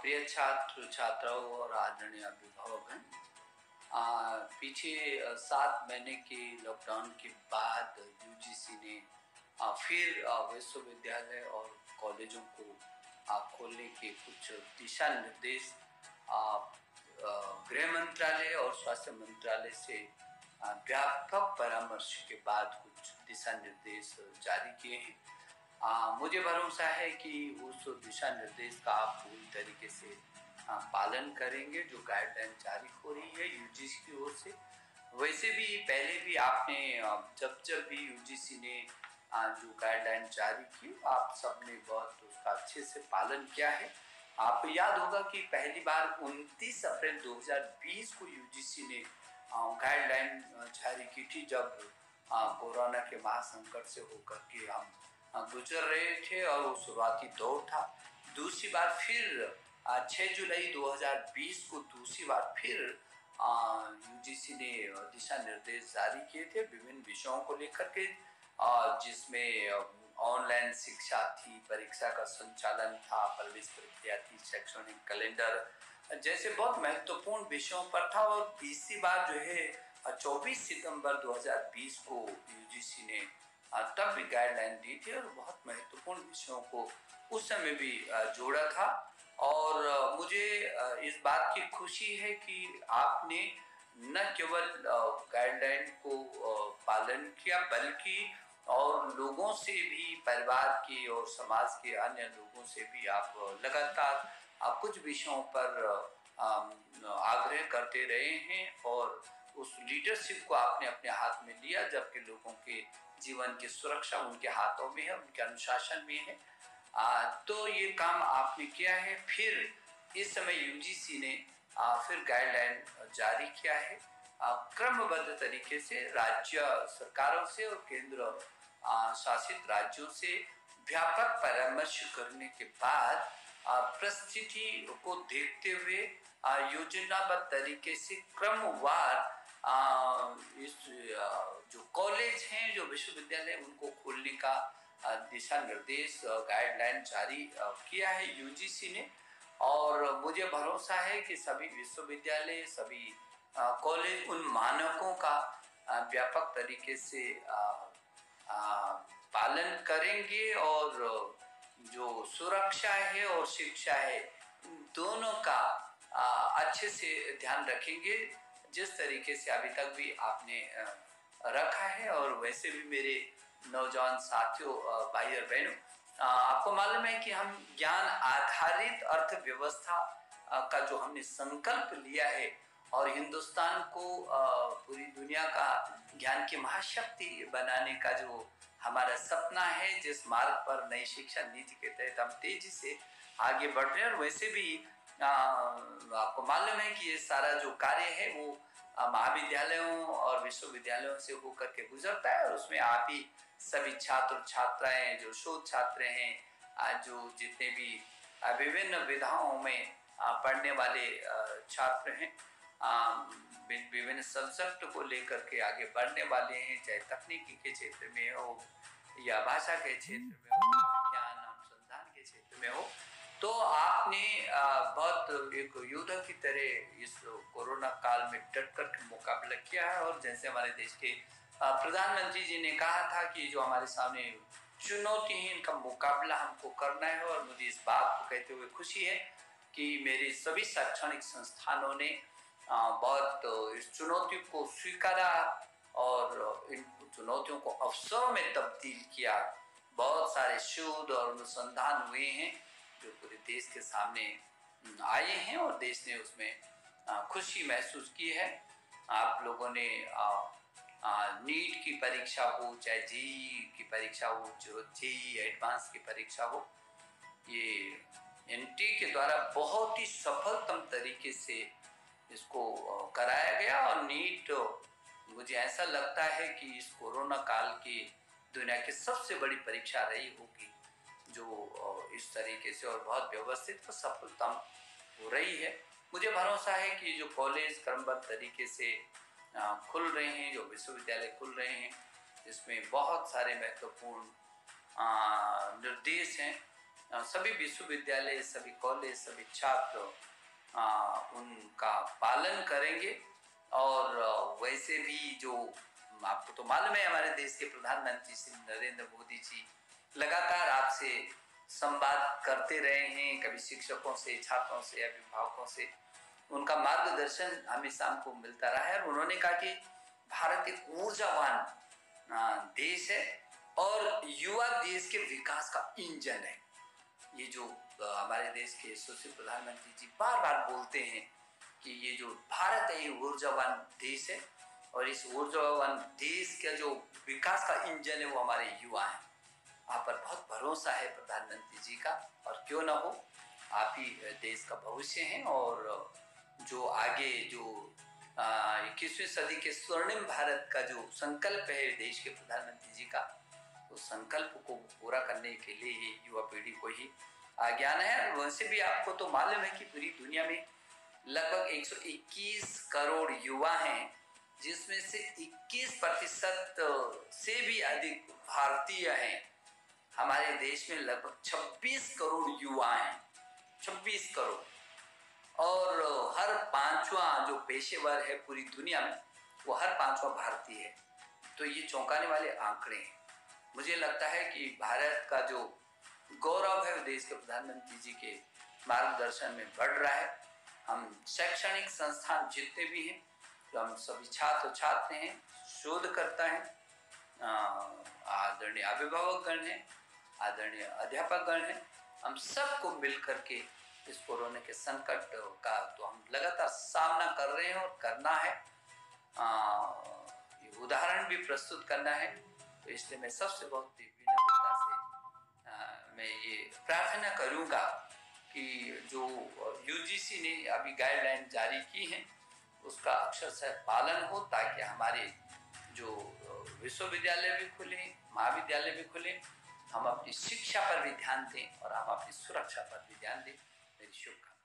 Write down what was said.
प्रिय छात्र छात्राओं और आदरणीय अभिभावकगण, पीछे 7 महीने के लॉकडाउन के बाद यूजीसी ने फिर विश्वविद्यालय और कॉलेजों को खोलने के कुछ दिशा निर्देश गृह मंत्रालय और स्वास्थ्य मंत्रालय से व्यापक परामर्श के बाद कुछ दिशा निर्देश जारी किए हैं। मुझे भरोसा है कि उस दिशा निर्देश का आप पूरी तरीके से पालन करेंगे जो गाइडलाइन जारी हो रही है यूजीसी की ओर से। वैसे भी पहले भी आपने जब भी यूजीसी ने जो गाइडलाइन जारी की आप सबने बहुत उसका अच्छे से पालन किया है। आपको याद होगा कि पहली बार 29 अप्रैल 2020 को यूजीसी ने गाइडलाइन जारी की थी, जब कोरोना के महासंकट से होकर के हम गुजर रहे थे और वो शुरुआती दौर था। दूसरी बार फिर 6 जुलाई 2020 को दूसरी बार फिर यूजीसी ने दिशा निर्देश जारी किए थे विभिन्न विषयों को लेकर के, जिसमें ऑनलाइन शिक्षा थी, परीक्षा का संचालन था, प्रवेश प्रक्रिया थी, शैक्षणिक कैलेंडर जैसे बहुत महत्वपूर्ण विषयों पर था। और तीसरी बार जो है 24 सितंबर 2020 को यूजीसी ने तब भी गाइडलाइन दी थी और बहुत महत्वपूर्ण विषयों को उस समय भी जोड़ा था। और मुझे इस बात की खुशी है कि आपने न केवल गाइडलाइन को पालन किया बल्कि और लोगों से भी, परिवार के और समाज के अन्य लोगों से भी आप लगातार कुछ विषयों पर आग्रह करते रहे हैं और उस लीडरशिप को आपने अपने हाथ में लिया, जबकि लोगों के जीवन की सुरक्षा उनके हाथों में है, उनके अनुशासन में है। तो ये काम आपने किया है। फिर इस समय यूजीसी ने फिर गाइडलाइन जारी किया है क्रमबद्ध तरीके से राज्य सरकारों से और केंद्र शासित राज्यों से व्यापक परामर्श करने के बाद परिस्थिति को देखते हुए योजनाबद्ध तरीके से क्रमवार इस जो कॉलेज हैं, जो विश्वविद्यालय, उनको खोलने का दिशा निर्देश गाइडलाइन जारी किया है यूजीसी ने। और मुझे भरोसा है कि सभी विश्वविद्यालय, सभी कॉलेज उन मानकों का व्यापक तरीके से पालन करेंगे और जो सुरक्षा है और शिक्षा है दोनों का अच्छे से ध्यान रखेंगे, जिस तरीके से अभी तक भी आपने रखा है। और वैसे भी मेरे नौजवान साथियों, भाई और बहनों, आपको मालूम है कि हम ज्ञान आधारित अर्थव्यवस्था का जो हमने संकल्प लिया है और हिंदुस्तान को पूरी दुनिया का ज्ञान की महाशक्ति बनाने का जो हमारा सपना है, जिस मार्ग पर नई शिक्षा नीति के तहत हम तेजी से आगे बढ़ रहे हैं। और वैसे भी आपको मालूम है कि ये सारा जो कार्य है वो महाविद्यालयों और विश्वविद्यालयों से होकर के गुजरता है और उसमें आप ही सभी छात्र छात्राएं, जो शोध छात्र हैं, जो जितने भी विभिन्न विधाओं में पढ़ने वाले छात्र हैं, विभिन्न सब्जेक्ट को लेकर के आगे बढ़ने वाले हैं, चाहे तकनीकी के क्षेत्र में हो या भाषा के क्षेत्र में हो, विज्ञान अनुसंधान के क्षेत्र में हो, तो आपने बहुत एक योद्धा की तरह इस कोरोना काल में डट कर मुकाबला किया है। और जैसे हमारे देश के प्रधानमंत्री जी ने कहा था कि जो हमारे सामने चुनौती है, इनका मुकाबला हमको करना है। और मुझे इस बात को कहते हुए खुशी है कि मेरे सभी शैक्षणिक संस्थानों ने बहुत इस चुनौती को स्वीकारा और इन चुनौतियों को अवसरों में तब्दील किया। बहुत सारे शोध और अनुसंधान हुए हैं जो पूरे देश के सामने आए हैं और देश ने उसमें खुशी महसूस की है। आप लोगों ने नीट की परीक्षा हो, चाहे जेईई की परीक्षा हो, जो जेईई एडवांस की परीक्षा हो, ये एनटी के द्वारा बहुत ही सफलतम तरीके से इसको कराया गया। और नीट मुझे ऐसा लगता है कि इस कोरोना काल की दुनिया की सबसे बड़ी परीक्षा रही होगी, जो इस तरीके से और बहुत व्यवस्थित और सफलतम हो रही है। मुझे भरोसा है कि जो कॉलेज क्रमबद्ध तरीके से खुल रहे हैं, जो विश्वविद्यालय खुल रहे हैं, इसमें बहुत सारे महत्वपूर्ण निर्देश हैं सभी विश्वविद्यालय, सभी कॉलेज, सभी छात्र उनका पालन करेंगे। और वैसे भी जो आपको तो मालूम है, हमारे देश के प्रधानमंत्री श्री नरेंद्र मोदी जी लगातार आपसे संवाद करते रहे हैं, कभी शिक्षकों से, छात्रों से, अभिभावकों से। उनका मार्गदर्शन हमेशा हमको मिलता रहा है और उन्होंने कहा कि भारत एक ऊर्जावान देश है और युवा देश के विकास का इंजन है। ये जो हमारे देश के यशस्वी प्रधानमंत्री जी बार बार बोलते हैं कि ये जो भारत है ये ऊर्जावान देश है और इस ऊर्जावान देश का जो विकास का इंजन है वो हमारे युवा हैं। आप पर बहुत भरोसा है प्रधानमंत्री जी का, और क्यों ना हो, आप ही देश का भविष्य हैं। और जो आगे जो 21वीं सदी के स्वर्णिम भारत का जो संकल्प है देश के प्रधानमंत्री जी का, तो संकल्प को पूरा करने के लिए ही युवा पीढ़ी को ही आगे आना है। वैसे भी आपको तो मालूम है कि पूरी दुनिया में लगभग 121 करोड़ युवा हैं, जिसमें से 21% से भी अधिक भारतीय हैं। हमारे देश में लगभग 26 करोड़ युवा हैं, 26 करोड़। और हर पांचवा जो पेशेवर है पूरी दुनिया में, वो हर पांचवा भारतीय है। तो ये चौंकाने वाले आंकड़े हैं। मुझे लगता है कि भारत का जो गौरव है देश के प्रधानमंत्री जी के मार्गदर्शन में बढ़ रहा है। हम शैक्षणिक संस्थान जितने भी हैं, तो हम सभी छात्र छात्र हैं, शोधकर्ता हैं, आदरणीय अभिभावकगण हैं, आदरणीय अध्यापकगण हैं, हम सबको मिलकर के इस कोरोना के संकट का तो हम लगातार सामना कर रहे हैं और करना है। ये उदाहरण भी प्रस्तुत करना है। तो इसलिए मैं सबसे बहुत विनम्रता से मैं ये प्रार्थना करूंगा कि जो यूजीसी ने अभी गाइडलाइन जारी की हैं उसका अक्षरशः पालन हो, ताकि हमारे जो विश्वविद्यालय भी खुले, महाविद्यालय भी खुले, हम अपनी शिक्षा पर भी ध्यान दें और हम अपनी सुरक्षा पर भी ध्यान दें। मेरी शुभकामनाएं।